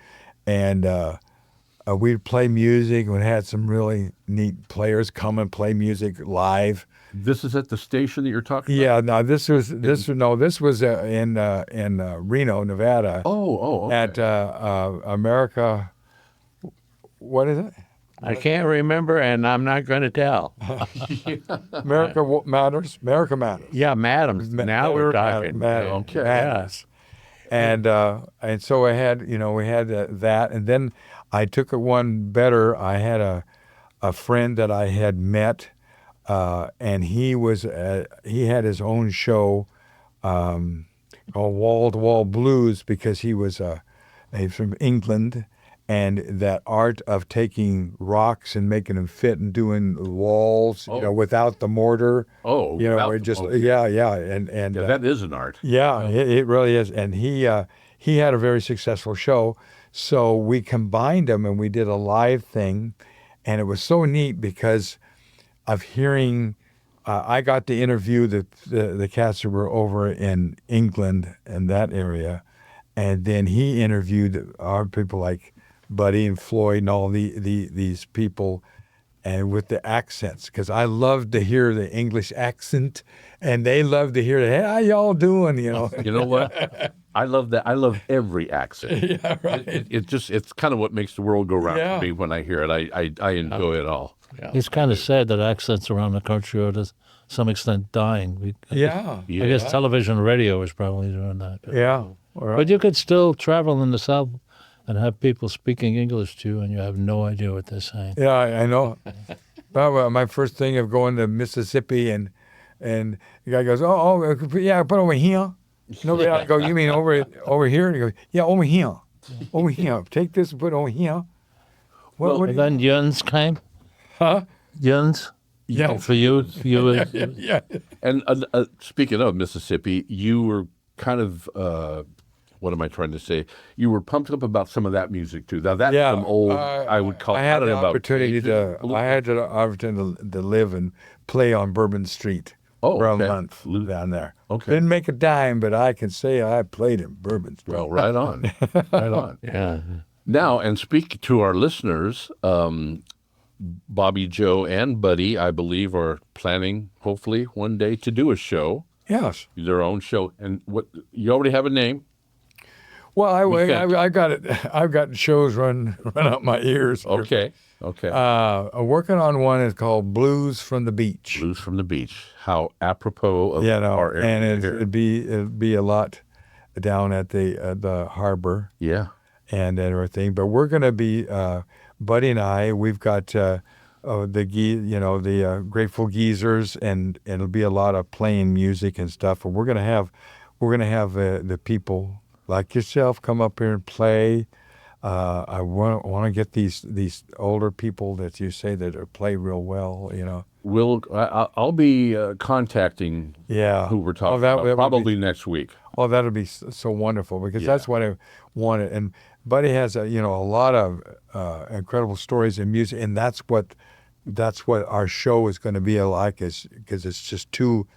we'd play music. We had some really neat players come and play music live. This is at the station that you're talking about? Yeah, no, this was in Reno, Nevada. Oh, okay. At America. What is it? I can't remember, and I'm not going to tell. America Matters. America Matters. Yeah, madams. Now we're talking. Okay. Yes. And so I had, we had that, and then I took it one better. I had a friend that I had met, and he had his own show called Wall to Wall Blues, because he's from England. And that art of taking rocks and making them fit and doing walls, without the mortar. Oh, it just and that is an art. Yeah, it really is. And he had a very successful show, so we combined them and we did a live thing, and it was so neat because of hearing. I got to interview the cats that were over in England and that area, and then he interviewed our people like Buddy and Floyd and all these people, and with the accents, because I love to hear the English accent, and they love to hear the, "Hey, how y'all doing?" You know what? I love that. I love every accent. Yeah, right. It's kind of what makes the world go round for me when I hear it. I enjoy it all. Yeah. It's kind of sad that accents around the country are to some extent dying. I guess television and radio is probably doing that. Yeah. But you could still travel in the South and have people speaking English to you, and you have no idea what they're saying. Yeah, I know. My first thing of going to Mississippi, and the guy goes, "Oh, yeah, put over here." Nobody, I go, "You mean over here?" And he goes, "Yeah, over here, over here. Take this and put it over here." And then Yuns came. Huh? Yuns. Yeah. For you. Yeah. And speaking of Mississippi, you were kind of. What am I trying to say? You were pumped up about some of that music too. Now that's some old. I would call. I had the about opportunity to live and play on Bourbon Street for a month down there. Okay. Didn't make a dime, but I can say I played in Bourbon Street. Well, right on, right on. Yeah. Now, and speak to our listeners. Bobby Joe and Buddy, I believe, are planning hopefully one day to do a show. Yes. Their own show, and what you already have a name. Well, I got it. I've got shows run out my ears. Okay. Working on one is called Blues from the Beach. Blues from the Beach. How apropos of our area. And it'd be a lot down at the harbor. Yeah. And everything. But we're going to be Buddy and I. We've got the Grateful Geezers, and it'll be a lot of playing music and stuff. And we're going to have the people like yourself come up here and play. I want to get these older people that you say that play real well. I'll be contacting who we're talking about probably next week. Oh, that'll be so wonderful, because that's what I wanted. And Buddy has a lot of incredible stories in music, and that's what our show is going to be like, because it's just two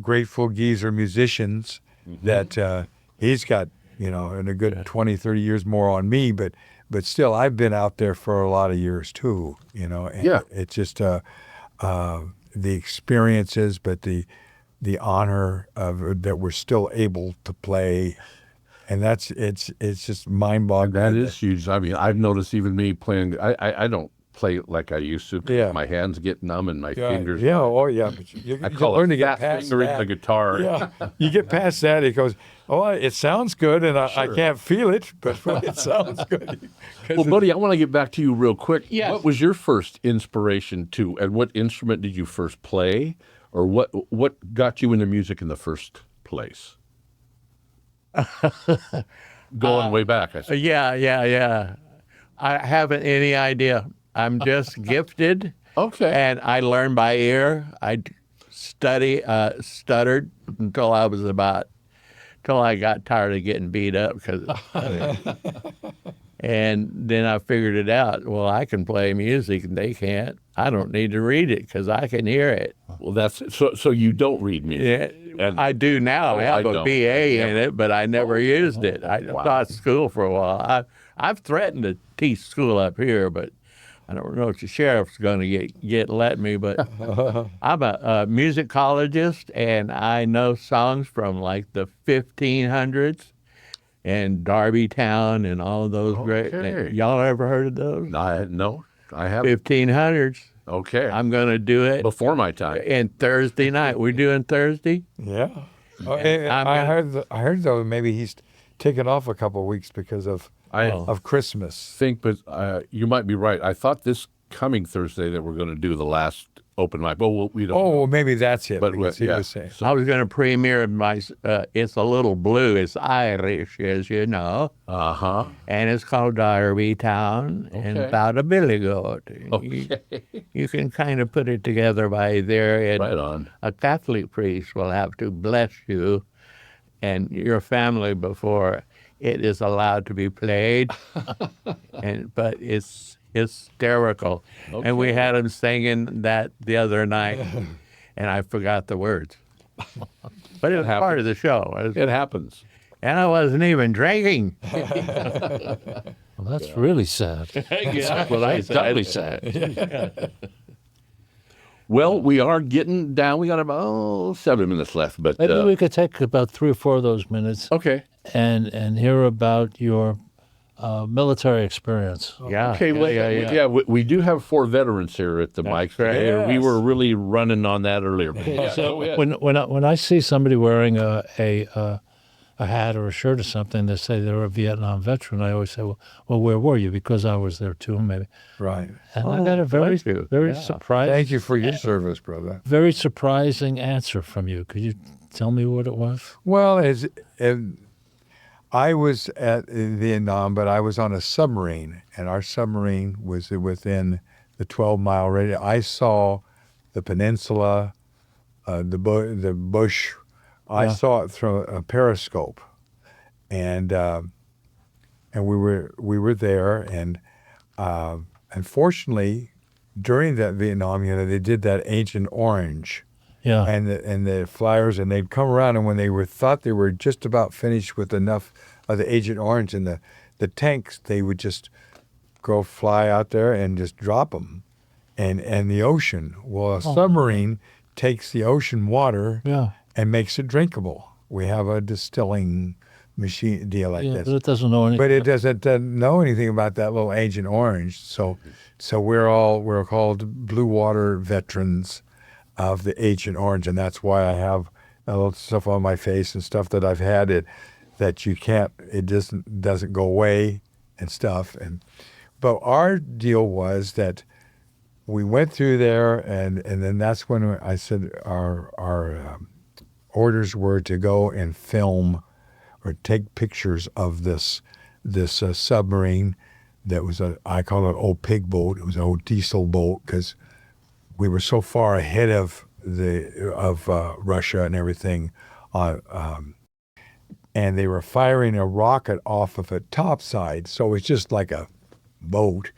Grateful Geezer musicians that. He's got and a good 20, 30 years more on me, but still, I've been out there for a lot of years too, and Yeah. it's just the experiences, but the honor of that we're still able to play, and it's just mind-boggling. That is huge. I mean, I've noticed even me playing. I don't play like I used to. 'Cause Yeah. my hands get numb and my fingers. Yeah, oh yeah, but you I call learn it to get fast past fingering that. the guitar. Yeah, you get past that, it goes, oh, it sounds good, and I can't feel it, but it sounds good. Well, buddy, I want to get back to you real quick. Yes. What was your first inspiration to, and what instrument did you first play, or what got you into music in the first place? Going way back, I see. Yeah. I haven't any idea. I'm just gifted. Okay. And I learned by ear. I stuttered until I got tired of getting beat up and then I figured it out. Well, I can play music and they can't. I don't need to read it because I can hear it. Well, that's so you don't read music. Yeah, And- I do now. I have I a don't. BA in it, but I never used it. I Wow. taught school for a while. I've threatened to teach school up here, but I don't know if the sheriff's going to let me. But I'm a musicologist, and I know songs from like the 1500s and Darbytown and all of those great. Okay. Y'all ever heard of those? No, I haven't. 1500s. Okay. I'm going to do it. Before my time. And Thursday night. We're doing Thursday? Yeah. Oh, I'm I gonna- heard though maybe he's taken off a couple of weeks because of Christmas. Think, but you might be right. I thought this coming Thursday that we're going to do the last open mic. Well, we don't. Oh, well, maybe that's it. But because he yeah. was saying. I was going to premiere my, it's a little blue. It's Irish, as you know. Uh-huh. And it's called Darbytown and Okay. about a billy goat. Okay. You can kind of put it together by there. And Right on. a Catholic priest will have to bless you and your family before it is allowed to be played. But it's hysterical. And we had him singing that the other night, and I forgot the words. But it was part of the show. It happens. And I wasn't even drinking. Well, that's really sad. That's what I Doubly said. Well, we are getting down. We got about 7 minutes left, but Maybe we could take about 3 or 4 of those minutes okay. and hear about your military experience. Yeah. Okay, well, yeah. we do have 4 veterans here at the mic today. right. We Yes. were really running on that earlier. But yeah, go ahead. When I see somebody wearing a hat or a shirt or something that say they're a Vietnam veteran, I always say, well, where were you? Because I was there too, maybe. Right. And I got a very thank you. very Yeah. surprising, Thank you for your service, brother. very surprising answer from you. Could you tell me what it was? Well, I was at Vietnam, but I was on a submarine, and our submarine was within the 12-mile radius. I saw the peninsula, the bush. I saw it through a periscope, and we were there. And unfortunately, during that Vietnam, they did that Agent Orange. Yeah. And the flyers, and they'd come around, and when they thought they were just about finished with enough of the Agent Orange in the tanks, they would just go fly out there and just drop them, and the ocean. Well, a submarine takes the ocean water Yeah. and makes it drinkable. We have a distilling machine deal like Yeah, this. but it doesn't know anything. But it doesn't know anything about that little Agent Orange. So we're called Blue Water Veterans of the Agent Orange, and that's why I have a little stuff on my face and stuff that I've had that it doesn't go away and stuff. But our deal was that we went through there, and then that's when I said our orders were to go and film or take pictures of this submarine that was I call it an old pig boat. It was an old diesel boat because we were so far ahead of Russia and everything, and they were firing a rocket off of a topside, so it's just like a boat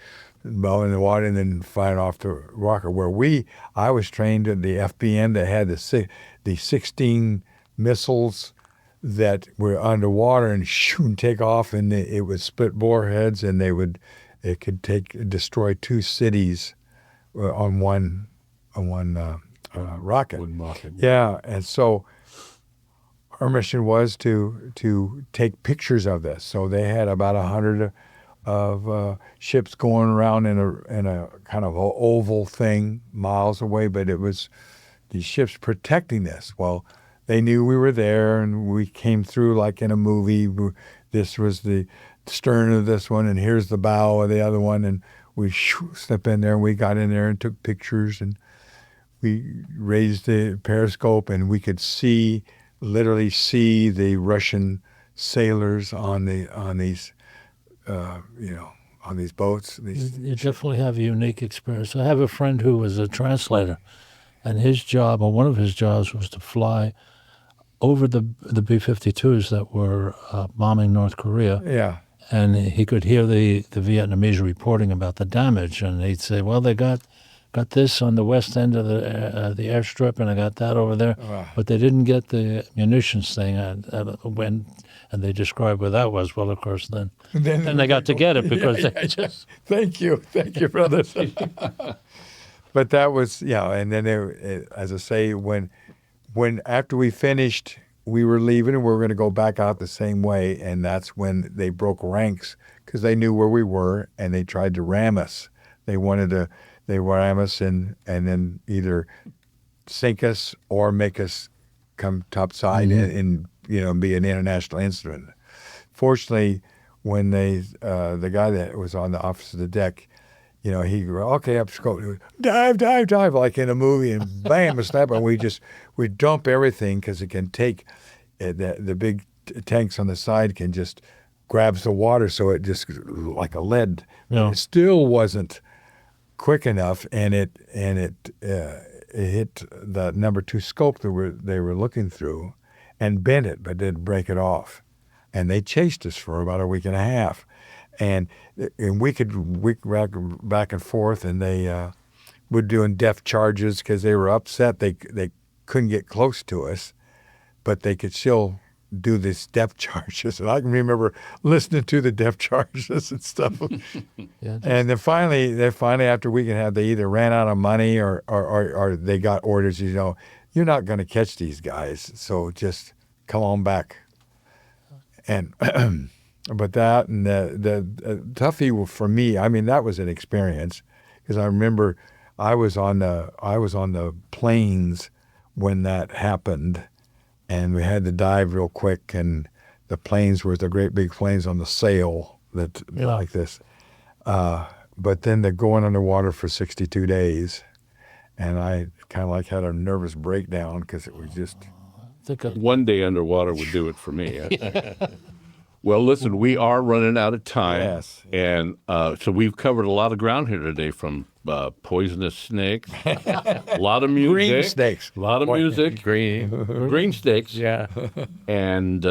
in the water, and then firing off the rocket. Where I was trained at the FBN that had the 16 missiles that were underwater and shoot and take off, and it would split bore heads, and it could destroy 2 cities on one rocket. One rocket. Yeah, and so our mission was to take pictures of this. So they had about 100 of ships going around in a kind of a oval thing miles away, but it was these ships protecting this. Well, they knew we were there, and we came through like in a movie. This was the stern of this one, and here's the bow of the other one, and we stepped in there, and we got in there and took pictures, and we raised the periscope, and we could literally see the Russian sailors on these boats. You definitely have a unique experience. I have a friend who was a translator, and his job, or one of his jobs, was to fly over the B-52s that were bombing North Korea. Yeah. And he could hear the Vietnamese reporting about the damage, and he'd say, "Well, they got this on the west end of the airstrip, and I got that over there, but they didn't get the munitions thing." And they described where that was. Well, of course, then they got to get it because they just. Thank you, brother. But that was and then as I say, when after we finished, we were leaving and we were going to go back out the same way, and that's when they broke ranks because they knew where we were and they tried to ram us. They ram us and then either sink us or make us come topside and be an international incident. Fortunately, when the guy that was on the office of the deck, he okay, up scope, dive, like in a movie, and bam, a snap, and we dump everything because it can take the big tanks on the side can just grabs the water, so it just like a lead. Yeah. It still wasn't quick enough, and it hit the number 2 scope that they were looking through, and bent it, but didn't break it off. And they chased us for about a week and a half. And we could back and forth, and they were doing depth charges because they were upset. They couldn't get close to us, but they could still do these depth charges. And I can remember listening to the depth charges and stuff. And then finally, after a week and a half, they either ran out of money or they got orders, you're not going to catch these guys, so just come on back. And but that and the toughie for me, I mean, that was an experience because I remember I was on the planes when that happened, and we had to dive real quick, and the planes were the great big planes on the sail like this. But then they're going underwater for 62 days, and I kind of like had a nervous breakdown because it was just. One day underwater would do it for me. Well, listen, we are running out of time. Yes. And so we've covered a lot of ground here today, from poisonous snakes, a lot of music. Green snakes. A lot of music. Green snakes. Yeah. And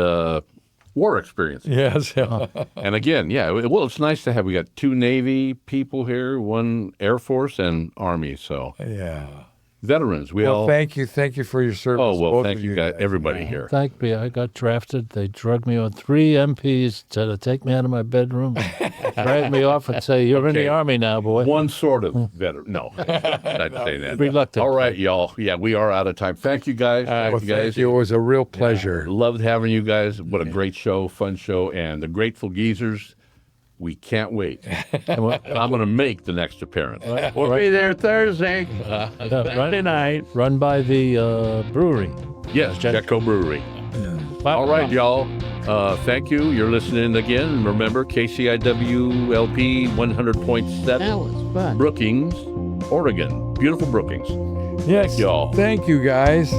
war experience. Yes. And again, it's nice to have, we got 2 Navy people here, 1 Air Force and Army. So Yeah. veterans. Thank you for your service. Oh, well, both thank of you guys, everybody here. Thank me. I got drafted. They drug me on 3 MPs to take me out of my bedroom, drag me off and say, "You're in the Army now, boy." One sort of veteran. No, not saying that. Reluctant. All right, y'all. Yeah, we are out of time. Thank you, guys. Thank you. It was a real pleasure. Loved having you guys. What a great show, fun show. And the Grateful Geezers, we can't wait. I'm going to make the next appearance. We'll be there Thursday, Friday night. Run by the brewery. Yes, Jecco Brewery. All right, y'all. Thank you. You're listening again. Remember, KCIW LP 100.7. That was fun. Brookings, Oregon. Beautiful Brookings. Yes. Thank y'all. Thank you, guys.